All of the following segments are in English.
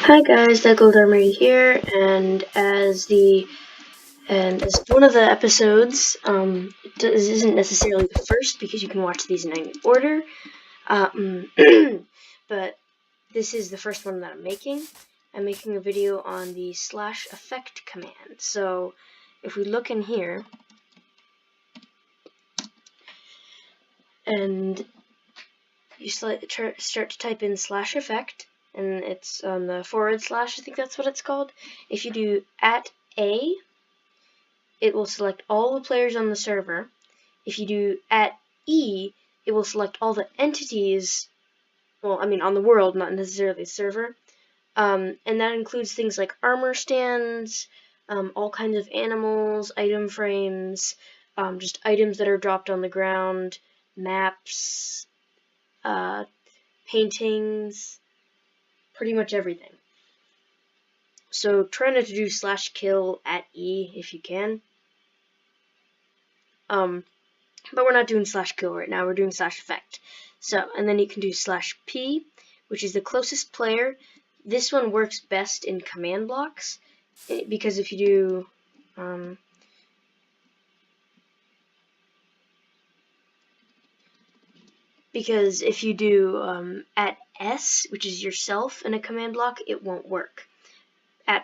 Hi guys, ThaGoldArmorita here, and as one of the episodes, this isn't necessarily the first because you can watch these in any order, but this is the first one that I'm making. I'm making a video on the /effect command. So if we look in here, and you start to type in /effect, and it's on the /, I think that's what it's called. If you do @A, it will select all the players on the server. If you do @E, it will select all the entities, well, I mean on the world, not necessarily the server. And that includes things like armor stands, all kinds of animals, item frames, just items that are dropped on the ground, maps, paintings, pretty much everything. So try not to do /kill @E if you can. But we're not doing /kill right now, we're doing /effect. So, and then you can do /p, which is the closest player. This one works best in command blocks, because if you do, @S, which is yourself in a command block, it won't work.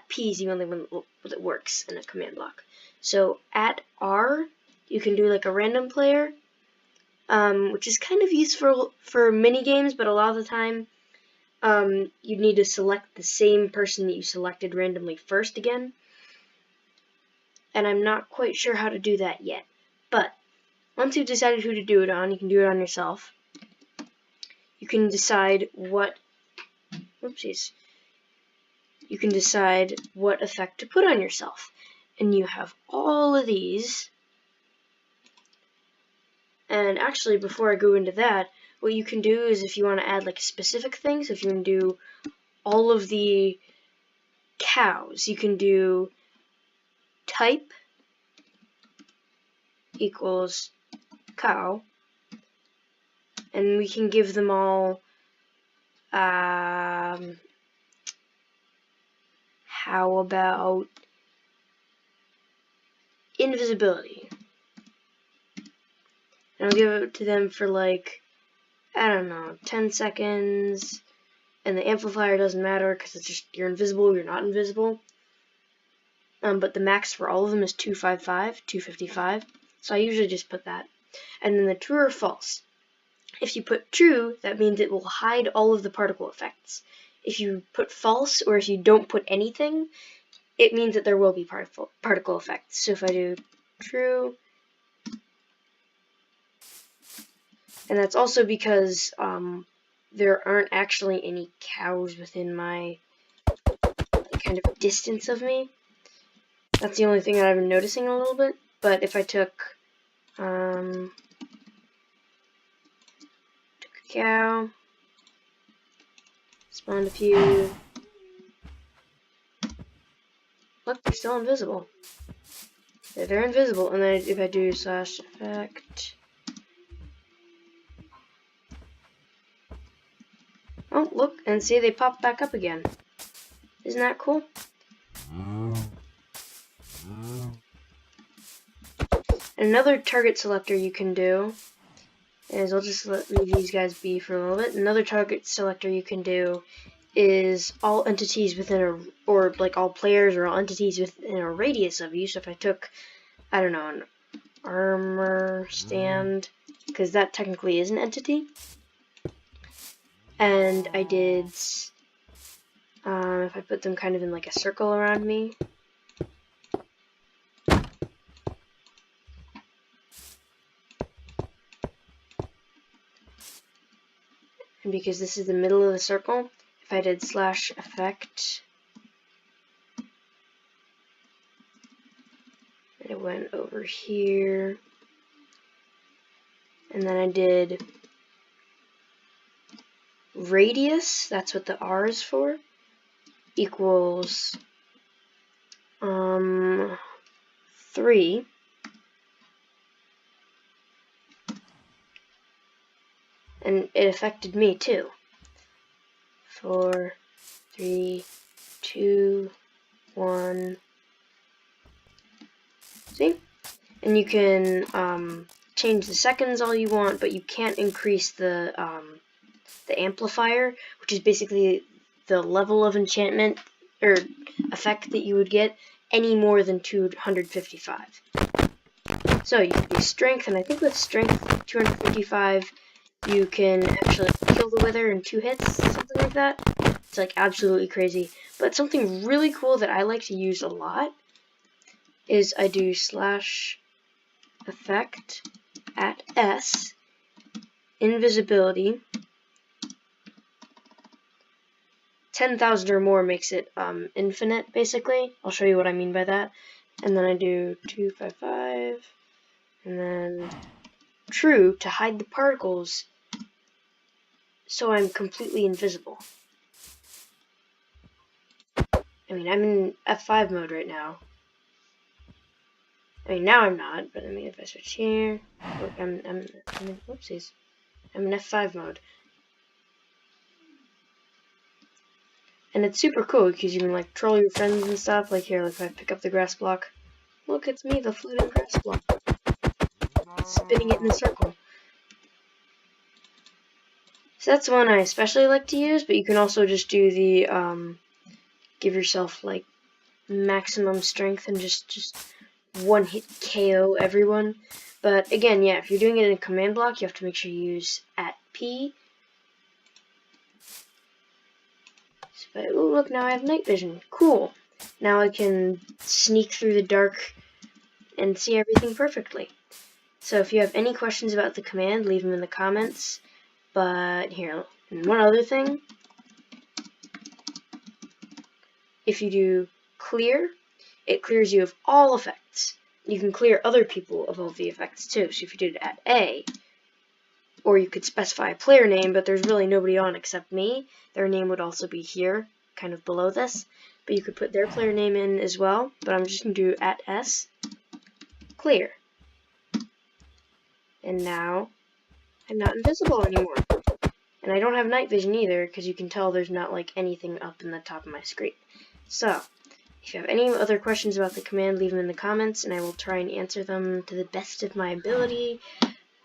@P is the only one that works in a command block. So @R, you can do like a random player, which is kind of useful for mini games, but a lot of the time you need to select the same person that you selected randomly first again. And I'm not quite sure how to do that yet. But once you've decided who to do it on, you can do it on yourself. You can decide what effect to put on yourself. And you have all of these. And actually, before I go into that, what you can do is if you want to add like a specific thing, so if you want to do all of the cows, you can do type equals cow, and we can give them all how about invisibility? And I'll give it to them for like, I don't know, 10 seconds, and the amplifier doesn't matter because it's just you're invisible, you're not invisible. But the max for all of them is 255, so I usually just put that. And then the true or false. If you put true, that means it will hide all of the particle effects. If you put false, or if you don't put anything, it means that there will be particle effects. So if I do true, and that's also because there aren't actually any cows within my kind of distance of me. That's the only thing that I've been noticing a little bit. But if I took a cow, spawned a few, look, they're still invisible. They're invisible, and then if I do /effect, oh look, and see, they pop back up again. Isn't that cool? Another target selector you can do is, I'll just leave these guys be for a little bit. Another target selector you can do is all entities within or like all players or all entities within a radius of you. So if I took, I don't know, an armor stand, because that technically is an entity, and I did, if I put them kind of in like a circle around me, and because this is the middle of the circle, if I did /effect, and it went over here, and then I did radius, that's what the R is for, equals 3, and it affected me too. 4, 3, 2, 1. See? And you can change the seconds all you want, but you can't increase the amplifier, which is basically the level of enchantment or effect that you would get, any more than 255. So you can do strength, and I think with strength 255 you can actually kill the wither in 2 hits, something like that. It's like absolutely crazy. But something really cool that I like to use a lot is I do /effect at S, invisibility, 10,000 or more makes it infinite, basically. I'll show you what I mean by that. And then I do 255, and then true to hide the particles, so I'm completely invisible. I mean, I'm in F5 mode right now. I mean, now I'm not, but I mean, if I switch here, look, I'm in, whoopsies. I'm in F5 mode. And it's super cool because you can like troll your friends and stuff. Like here, like if I pick up the grass block, look, it's me, the floating grass block, spinning it in a circle. So that's one I especially like to use, but you can also just do the give yourself like maximum strength and just one hit KO everyone. But again, yeah, if you're doing it in a command block, you have to make sure you use @P. But oh look, now I have night vision. Cool. Now I can sneak through the dark and see everything perfectly. So if you have any questions about the command, leave them in the comments. But here, and one other thing. If you do clear, it clears you of all effects. You can clear other people of all the effects too. So if you did it at A, or you could specify a player name, but there's really nobody on except me, their name would also be here, kind of below this. But you could put their player name in as well, but I'm just going to do @S, clear. And now I'm not invisible anymore. And I don't have night vision either, because you can tell there's not like anything up in the top of my screen. So, if you have any other questions about the command, leave them in the comments, and I will try and answer them to the best of my ability.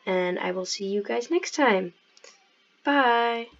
And I will see you guys next time. Bye!